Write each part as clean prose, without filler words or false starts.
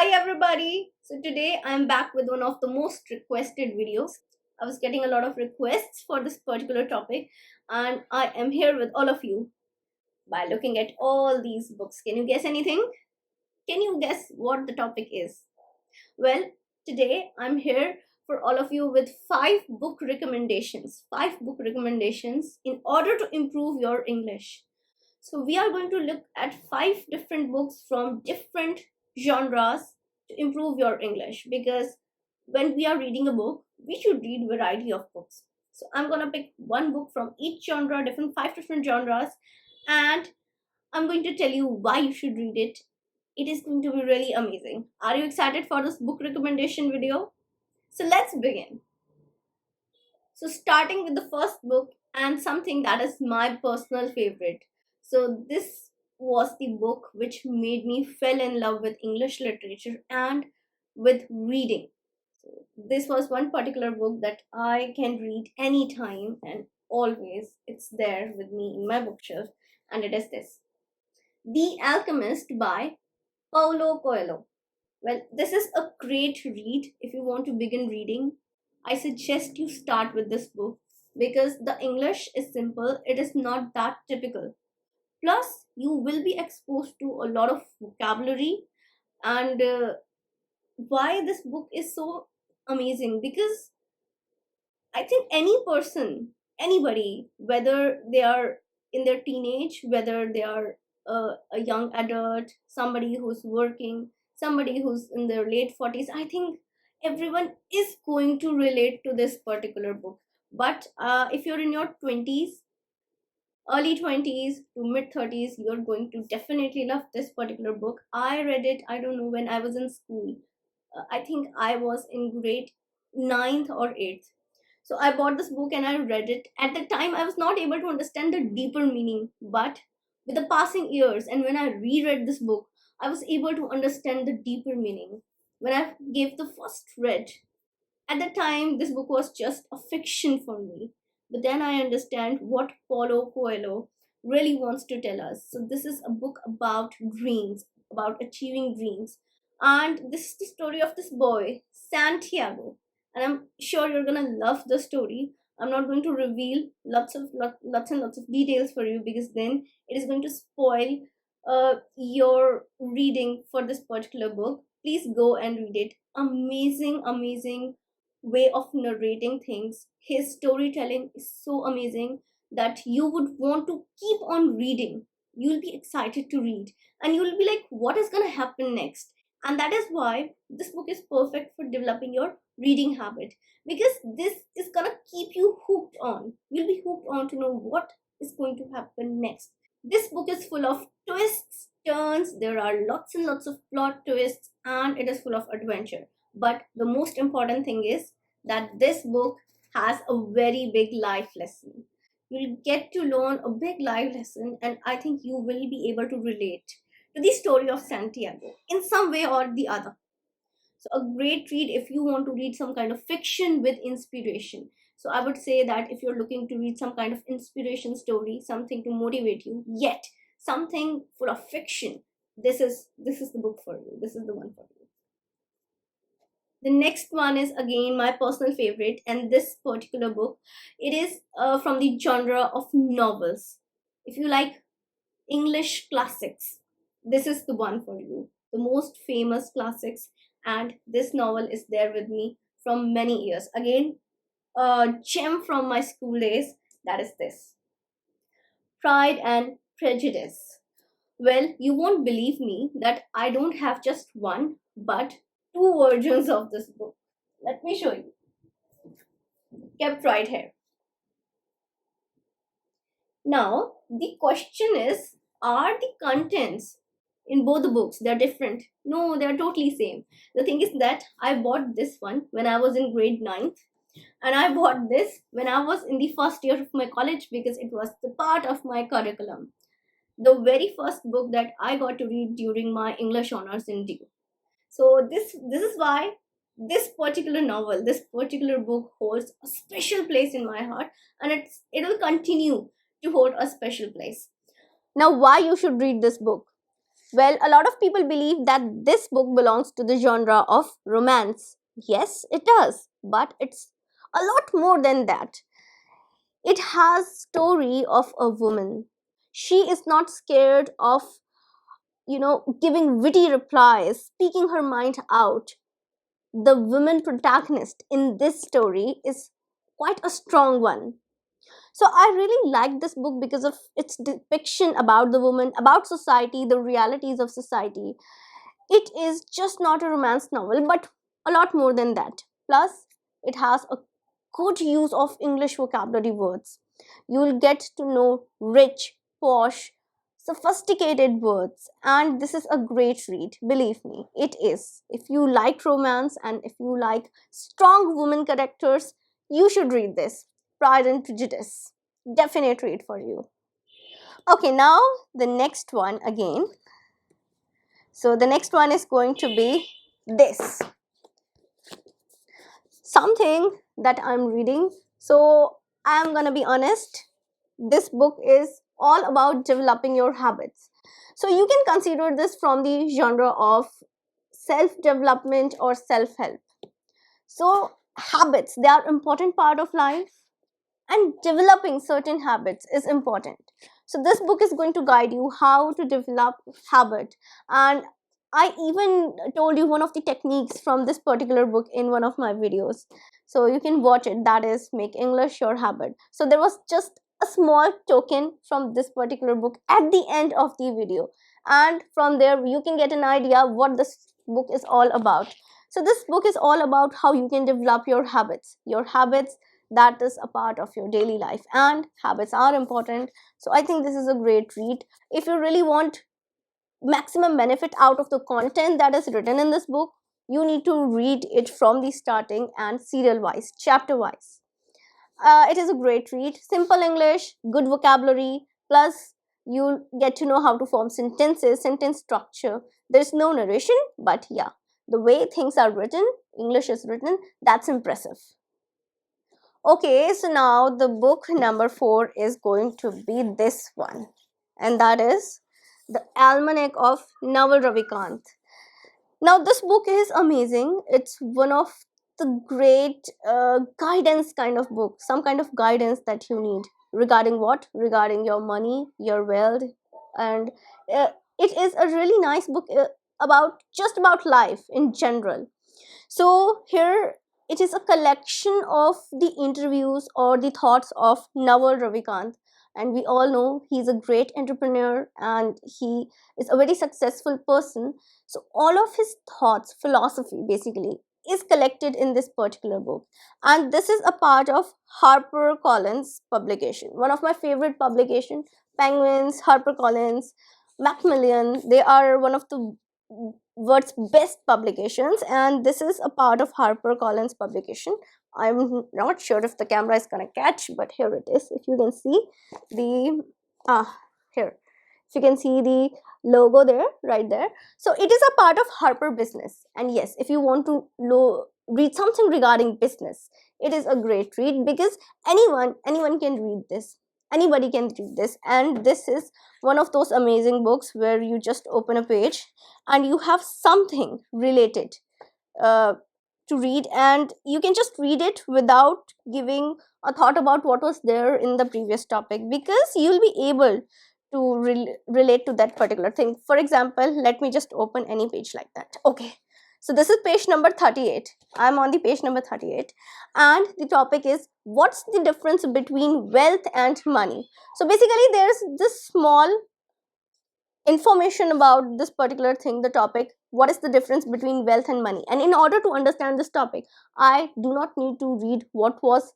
Hi everybody! So today I'm back with one of the most requested videos. I was getting a lot of requests for this particular topic and I am here with all of you by looking at all these books. Can you guess anything? Can you guess what the topic is? Well, today I'm here for all of you with 5 book recommendations. 5 book recommendations in order to improve your English. So we are going to look at 5 different books from different genres to improve your English, because when we are reading a book, we should read variety of books. So I'm gonna pick one book from each genre, 5 different genres, and I'm going to tell you why you should read it. It is going to be really amazing. Are you excited for this book recommendation video? So let's begin. So starting with the first book and something that is my personal favorite. So this was the book which made me fell in love with English literature and with reading. So this was one particular book that I can read anytime and always. It's there with me in my bookshelf, and it is this: The Alchemist by Paulo Coelho. Well, this is a great read if you want to begin reading. I suggest you start with this book because the English is simple, it is not that typical. Plus, you will be exposed to a lot of vocabulary. And why this book is so amazing? Because I think any person, anybody, whether they are in their teenage, whether they are a young adult, somebody who's working, somebody who's in their late 40s, I think everyone is going to relate to this particular book. But if you're in your 20s, early 20s to mid 30s, you're going to definitely love this particular book. I read it, I don't know, when I was in school. I think I was in grade ninth or 8th. So I bought this book and I read it. At the time, I was not able to understand the deeper meaning, but with the passing years and when I reread this book, I was able to understand the deeper meaning. When I gave the first read, at the time, this book was just a fiction for me. But then I understand what Paulo Coelho really wants to tell us. So this is a book about dreams, about achieving dreams. And this is the story of this boy, Santiago. And I'm sure you're gonna love the story. I'm not going to reveal lots and lots of details for you, because then it is going to spoil your reading for this particular book. Please go and read it. Amazing way of narrating things. His storytelling is so amazing that you would want to keep on reading. You'll be excited to read and you'll be like, what is going to happen next? And that is why this book is perfect for developing your reading habit, because this is going to keep you hooked on. You'll be hooked on to know what is going to happen next. This book is full of twists, turns, there are lots and lots of plot twists, and it is full of adventure. But the most important thing is that this book has a very big life lesson. You'll get to learn a big life lesson, and I think you will be able to relate to the story of Santiago in some way or the other. So, a great read if you want to read some kind of fiction with inspiration. So, I would say that if you're looking to read some kind of inspiration story, something to motivate you, yet something full of fiction, this is the book for you. This is the one for you. The next one is again my personal favorite, and this particular book, it is from the genre of novels. If you like English classics, this is the one for you. The most famous classics, and this novel is there with me from many years. Again, a gem from my school days, that is this: Pride and Prejudice. Well, you won't believe me that I don't have just one, but 2 versions of this book. Let me show you. Kept right here. Now, the question is, are the contents in both the books, they're different? No, they're totally same. The thing is that I bought this one when I was in grade 9th, and I bought this when I was in the first year of my college, because it was the part of my curriculum. The very first book that I got to read during my English honors in DU. So this is why this particular novel, this particular book holds a special place in my heart, and it will continue to hold a special place. Now, why you should read this book? Well, a lot of people believe that this book belongs to the genre of romance. Yes, it does, but it's a lot more than that. It has story of a woman. She is not scared of, giving witty replies, speaking her mind out. The woman protagonist in this story is quite a strong one. So I really like this book because of its depiction about the woman, about society, the realities of society. It is just not a romance novel, but a lot more than that. Plus, it has a good use of English vocabulary words. You will get to know rich, posh, sophisticated words, and this is a great read. Believe me, it is. If you like romance and if you like strong women characters, you should read this. Pride and Prejudice. Definite read for you. Okay, now the next one again. So the next one is going to be this. Something that I'm reading. So I'm gonna be honest. This book is all about developing your habits. So you can consider this from the genre of self-development or self-help. So habits, they are important part of life, and developing certain habits is important. So this book is going to guide you how to develop habit, and I even told you one of the techniques from this particular book in one of my videos, so you can watch it. That is make English your habit. So there was just a small token from this particular book at the end of the video, and from there you can get an idea what this book is all about. So this book is all about how you can develop your habits that is a part of your daily life, and habits are important. So I think this is a great read. If you really want maximum benefit out of the content that is written in this book, you need to read it from the starting and serial wise, chapter wise. It is a great read, simple English, good vocabulary, plus you get to know how to form sentences, sentence structure. There's no narration, but yeah, the way things are written, English is written, that's impressive. Okay, so now the book number 4 is going to be this one, and that is the Almanack of NAVAL Ravikant. Now, this book is amazing. It's one of the great guidance kind of book, some kind of guidance that you need regarding what? Regarding your money, your wealth, and it is a really nice book about just about life in general. So here it is a collection of the interviews or the thoughts of Naval Ravikant, and we all know he's a great entrepreneur and he is a very successful person. So all of his thoughts, philosophy basically, is collected in this particular book, and this is a part of HarperCollins publication, one of my favorite publication. Penguins, HarperCollins, Macmillan, they are one of the world's best publications, and this is a part of HarperCollins publication. I'm not sure if the camera is gonna catch, but here it is. If you can see the here, if you can see the logo there, right there. So it is a part of Harper Business, and yes, if you want to read something regarding business, it is a great read because anyone can read this. Anybody can read this, and this is one of those amazing books where you just open a page and you have something related uh, to read, and you can just read it without giving a thought about what was there in the previous topic, because you'll be able to relate to that particular thing. For example, let me just open any page like that. Okay, so this is page number 38. I'm on the page number 38, and the topic is what's the difference between wealth and money. So basically there's this small information about this particular thing, the topic, what is the difference between wealth and money. And in order to understand this topic, I do not need to read what was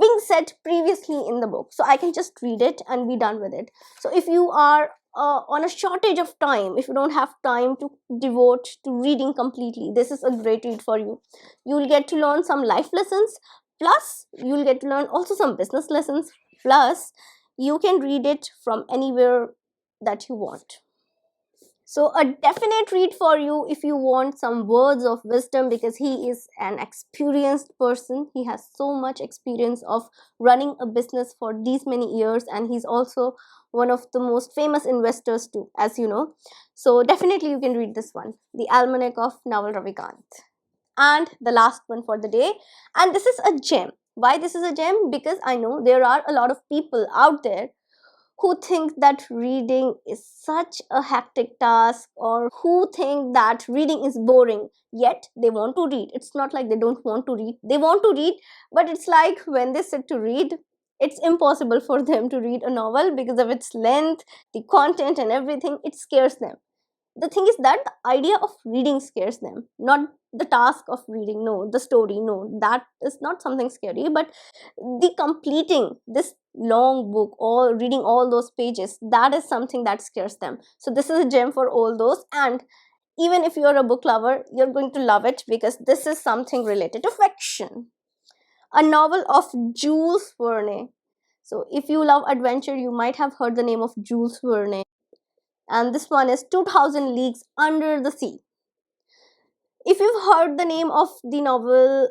being said previously in the book, so I can just read it and be done with it. So if you are on a shortage of time, if you don't have time to devote to reading completely, this is a great read for you. You will get to learn some life lessons, plus you will get to learn also some business lessons, plus you can read it from anywhere that you want. So a definite read for you if you want some words of wisdom, because he is an experienced person. He has so much experience of running a business for these many years, and he's also one of the most famous investors too, as you know. So definitely you can read this one, The Almanack of Naval Ravikant. And the last one for the day, and this is a gem. Why this is a gem? Because I know there are a lot of people out there who think that reading is such a hectic task, or who think that reading is boring, yet they want to read. It's not like they don't want to read, they want to read, but it's like when they sit to read, it's impossible for them to read a novel because of its length, the content and everything. It scares them. The thing is that the idea of reading scares them, not the task of reading. No, the story, no, that is not something scary, but the completing this long book or reading all those pages, that is something that scares them. So this is a gem for all those. And even if you're a book lover, you're going to love it, because this is something related to fiction, a novel of Jules Verne. So if you love adventure, you might have heard the name of Jules Verne, and this one is 2000 Leagues Under the Sea. If you've heard the name of the novel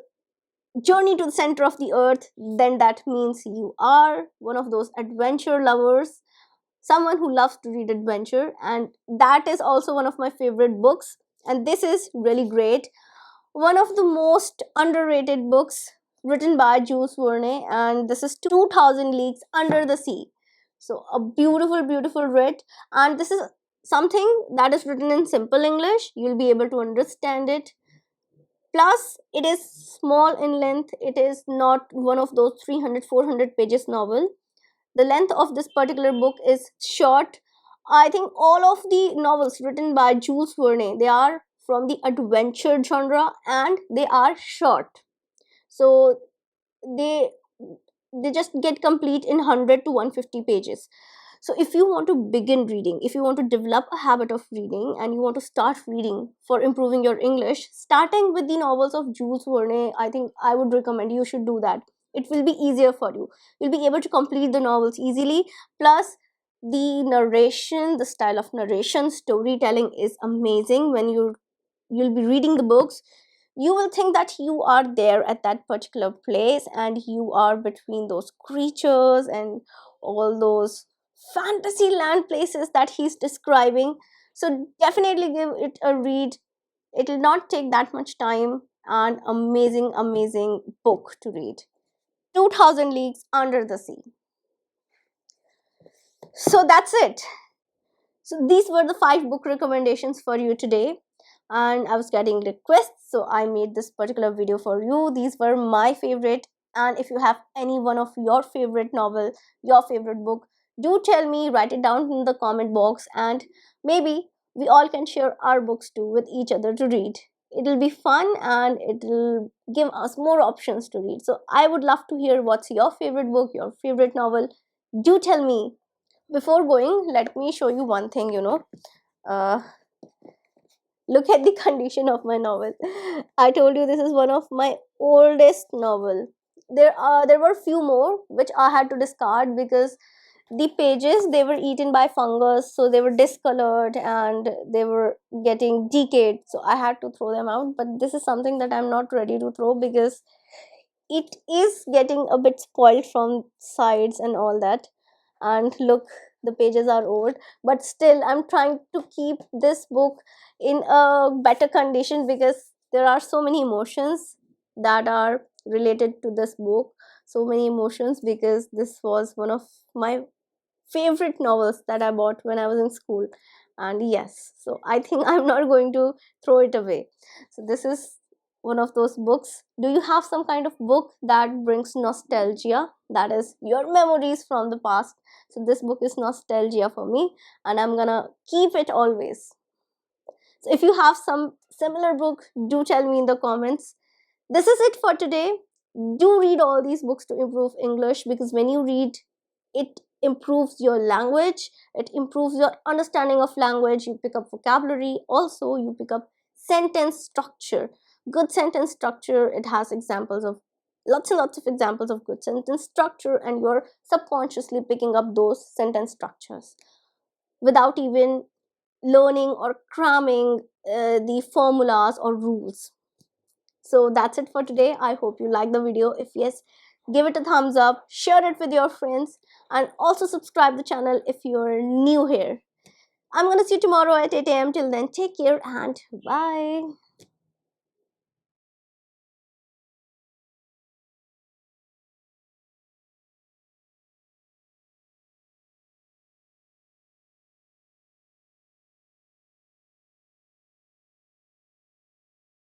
Journey to the Center of the Earth, then that means you are one of those adventure lovers, someone who loves to read adventure, and that is also one of my favorite books. And this is really great, one of the most underrated books written by Jules Verne, and this is 2000 Leagues Under the Sea. So a beautiful, beautiful read, and this is something that is written in simple English. You'll be able to understand it. Plus, it is small in length. It is not one of those 300-400 pages novel. The length of this particular book is short. I think all of the novels written by Jules Verne, they are from the adventure genre, and they are short. So they just get complete in 100 to 150 pages. So if you want to begin reading, if you want to develop a habit of reading, and you want to start reading for improving your English, starting with the novels of Jules Verne, I think I would recommend you should do that. It will be easier for you. You'll be able to complete the novels easily. Plus, the narration, the style of narration, storytelling is amazing. When you'll be reading the books, you will think that you are there at that particular place, and you are between those creatures and all those fantasy land places that he's describing. So definitely give it a read. It will not take that much time, and amazing, amazing book to read. 2000 Leagues Under the Sea. So that's it. So these were the 5 book recommendations for you today, and I was getting requests, so I made this particular video for you. These were my favorite, and if you have any one of your favorite novel, your favorite book, do tell me, write it down in the comment box, and maybe we all can share our books too with each other to read. It'll be fun, and it'll give us more options to read. So I would love to hear what's your favorite book, your favorite novel. Do tell me. Before going, let me show you one thing. uh, Look at the condition of my novel. I told you this is one of my oldest novel. There were few more which I had to discard because the pages, they were eaten by fungus, so they were discolored and they were getting decayed, so I had to throw them out. But this is something that I'm not ready to throw, because it is getting a bit spoiled from sides and all that. And look, the pages are old, but still I'm trying to keep this book in a better condition, because there are so many emotions that are related to this book, so many emotions, because this was one of my favorite novels that I bought when I was in school. And yes, so I think I'm not going to throw it away. So this is one of those books. Do you have some kind of book that brings nostalgia, that is your memories from the past? So this book is nostalgia for me, and I'm gonna keep it always. So if you have some similar book, do tell me in the comments. This is it for today. Do read all these books to improve English, because when you read, it improves your language, it improves your understanding of language. You pick up vocabulary, also you pick up sentence structure. Good sentence structure, it has examples of lots and lots of examples of good sentence structure, and you're subconsciously picking up those sentence structures without even learning or cramming the formulas or rules. So that's it for today. I hope you like the video. If yes, give it a thumbs up, share it with your friends, and also subscribe the channel if you're new here. I'm gonna see you tomorrow at 8 a.m. Till then, take care and bye.